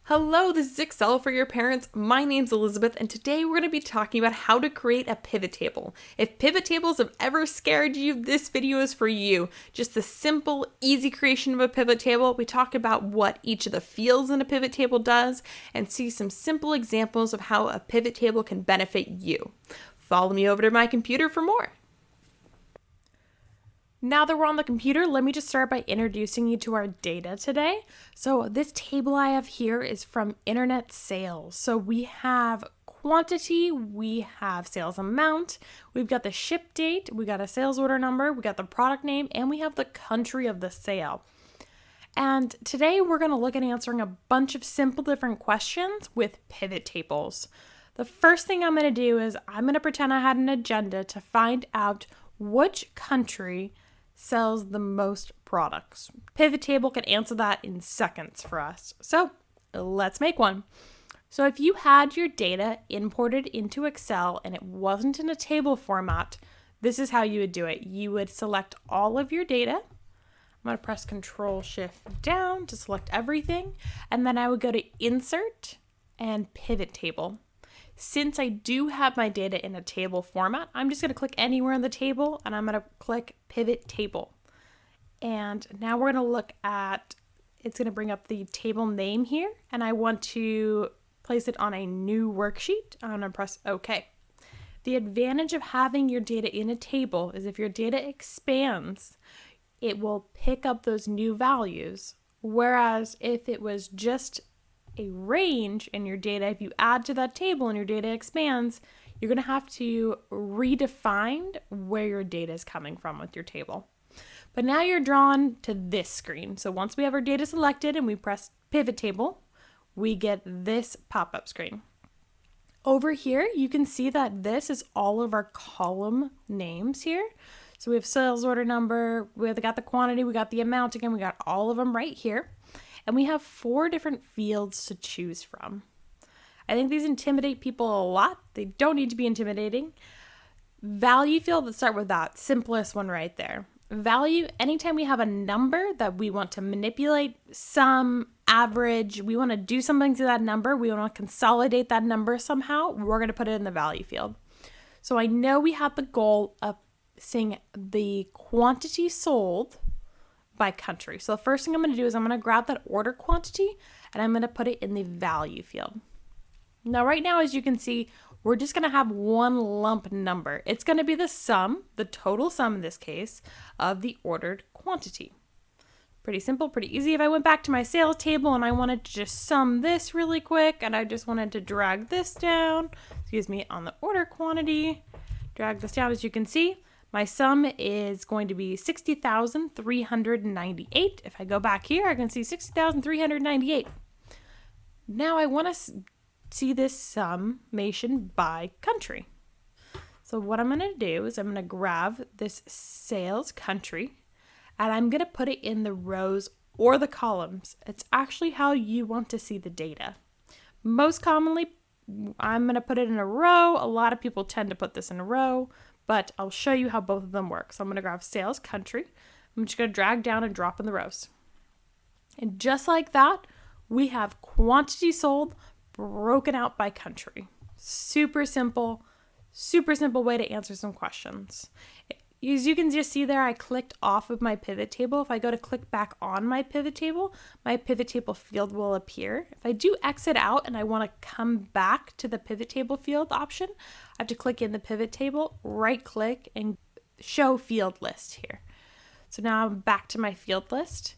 Hello, this is Excel for your parents. My name's Elizabeth, and today we're going to be talking about how to create a pivot table. If pivot tables have ever scared you, this video is for you. Just the simple, easy creation of a pivot table. We talk about what each of the fields in a pivot table does, and see some simple examples of how a pivot table can benefit you. Follow me over to my computer for more. Now that we're on the computer, let me just start by introducing you to our data today. So this table I have here is from internet sales. So we have quantity, we have sales amount, we've got the ship date, we got a sales order number, we got the product name, and we have the country of the sale. And today we're going to look at answering a bunch of simple different questions with pivot tables. The first thing I'm going to do is I'm going to pretend I had an agenda to find out which country sells the most products. Pivot table can answer that in seconds for us. So let's make one. So if you had your data imported into Excel and it wasn't in a table format, this is how you would do it. You would select all of your data. I'm going to press Control Shift down to select everything. And then I would go to Insert and Pivot Table. Since I do have my data in a table format, I'm just going to click anywhere in the table and I'm going to click Pivot Table. And now we're going to look at, it's going to bring up the table name here, and I want to place it on a new worksheet. I'm going to press OK. The advantage of having your data in a table is if your data expands, it will pick up those new values. Whereas if it was just a range in your data, if you add to that table and your data expands, you're going to have to redefine where your data is coming from with your table. But now you're drawn to this screen. So once we have our data selected and we press Pivot Table, we get this pop-up screen. Over here, you can see that this is all of our column names here. So we have sales order number, we've got the quantity, we got the amount, again, we got all of them right here. And we have 4 different fields to choose from. I think these intimidate people a lot. They don't need to be intimidating. Value field, let's start with that simplest one right there. Value, anytime we have a number that we want to manipulate, sum, average, we want to do something to that number, we want to consolidate that number somehow, we're going to put it in the value field. So I know we have the goal of seeing the quantity sold by country. So the first thing I'm going to do is I'm going to grab that order quantity and I'm going to put it in the value field. Now right now, as you can see, we're just going to have one lump number. It's going to be the sum, the total sum in this case, of the ordered quantity. Pretty simple, pretty easy. If I went back to my sales table and I wanted to just sum this really quick and I just wanted to drag this down, on the order quantity, drag this down, as you can see, my sum is going to be 60,398. If I go back here, I can see 60,398. Now I want to see this summation by country. So what I'm going to do is I'm going to grab this sales country and I'm going to put it in the rows or the columns. It's actually how you want to see the data. Most commonly, I'm going to put it in a row. A lot of people tend to put this in a row, but I'll show you how both of them work. So I'm going to grab sales country. I'm just going to drag down and drop in the rows. And just like that, we have quantity sold broken out by country. Super simple way to answer some questions. As you can just see there, I clicked off of my pivot table. If I go to click back on my pivot table field will appear. If I do exit out and I want to come back to the pivot table field option, I have to click in the pivot table, right click, and show field list here. So now I'm back to my field list.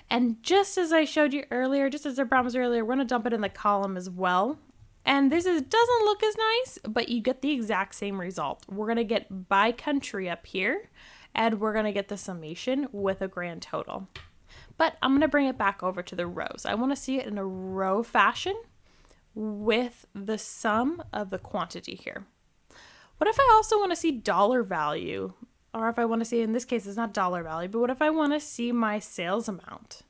And just as I showed you earlier, just as I promised earlier, we're going to dump it in the column as well. And this doesn't look as nice, but you get the exact same result. We're going to get by country up here, and we're going to get the summation with a grand total. But I'm going to bring it back over to the rows. I want to see it in a row fashion with the sum of the quantity here. What if I also want to see dollar value? Or if I want to see, in this case, it's not dollar value, but what if I want to see my sales amount?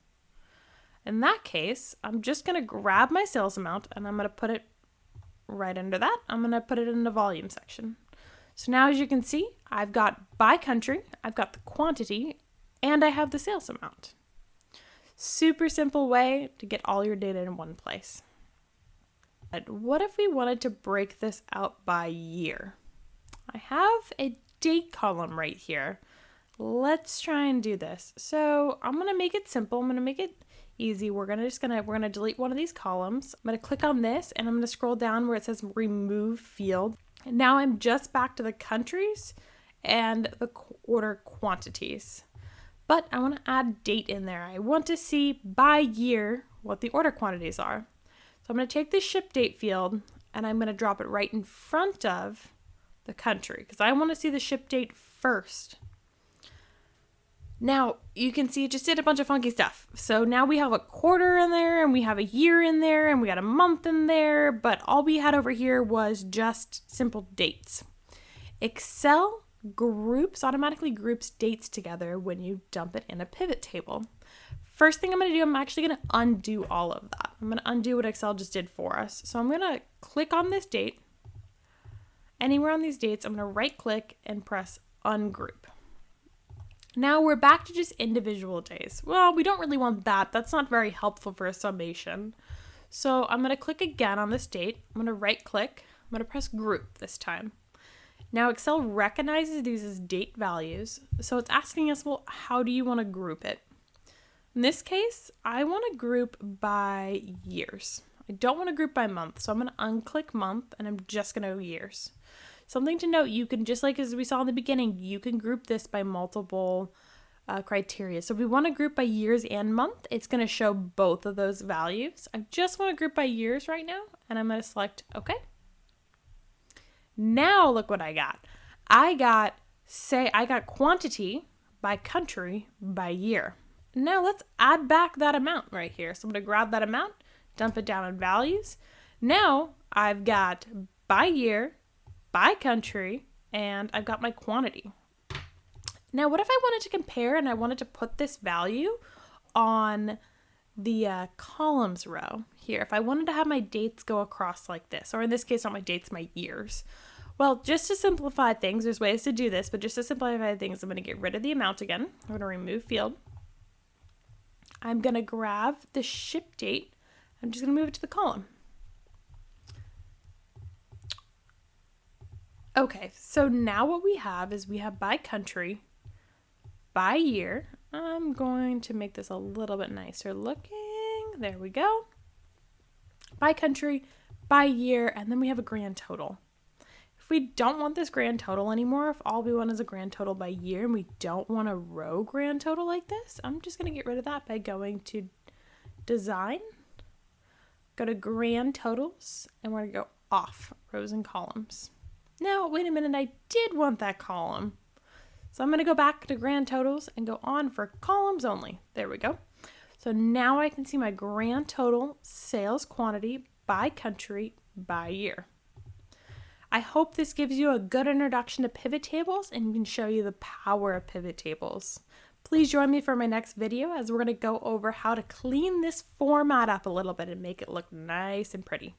In that case, I'm just going to grab my sales amount and I'm going to put it right under that. I'm going to put it in the volume section. So now, as you can see, I've got by country, I've got the quantity, and I have the sales amount. Super simple way to get all your data in one place. But what if we wanted to break this out by year? I have a date column right here. Let's try and do this. So I'm gonna make it simple. I'm gonna make it easy. We're gonna delete one of these columns. I'm gonna click on this and I'm gonna scroll down where it says remove field. And now I'm just back to the countries and the order quantities. But I want to add date in there. I want to see by year what the order quantities are. So I'm going to take this ship date field and I'm going to drop it right in front of the country because I want to see the ship date first. Now you can see it just did a bunch of funky stuff. So now we have a quarter in there and we have a year in there and we got a month in there, but all we had over here was just simple dates. Excel automatically groups dates together when you dump it in a pivot table. First thing I'm going to do, I'm actually going to undo all of that. I'm going to undo what Excel just did for us. So I'm going to click on this date. Anywhere on these dates, I'm going to right click and press ungroup. Now we're back to just individual days. Well, we don't really want that. That's not very helpful for a summation. So I'm going to click again on this date. I'm going to right click. I'm going to press group this time. Now Excel recognizes these as date values. So it's asking us, well, how do you want to group it? In this case, I want to group by years. I don't want to group by month. So I'm going to unclick month and I'm just going to go years. Something to note, you can, just like as we saw in the beginning, you can group this by multiple criteria. So if we want to group by years and month, it's going to show both of those values. I just want to group by years right now, and I'm going to select OK. Now look what I got. I got quantity by country by year. Now let's add back that amount right here. So I'm going to grab that amount, dump it down in values. Now I've got by year, by country, and I've got my quantity. Now, what if I wanted to compare and I wanted to put this value on the columns row here? If I wanted to have my dates go across like this, or in this case, not my dates, my years. Well, just to simplify things, there's ways to do this, but just to simplify things, I'm going to get rid of the amount again. I'm going to remove field. I'm going to grab the ship date. I'm just going to move it to the column. Okay, so now what we have is we have by country, by year. I'm going to make this a little bit nicer looking. There we go. By country, by year, and then we have a grand total. If we don't want this grand total anymore, if all we want is a grand total by year and we don't want a row grand total like this, I'm just going to get rid of that by going to Design, go to Grand Totals, and we're going to go off rows and columns. Now, wait a minute, I did want that column. So I'm going to go back to grand totals and go on for columns only. There we go. So now I can see my grand total sales quantity by country by year. I hope this gives you a good introduction to pivot tables and can show you the power of pivot tables. Please join me for my next video as we're going to go over how to clean this format up a little bit and make it look nice and pretty.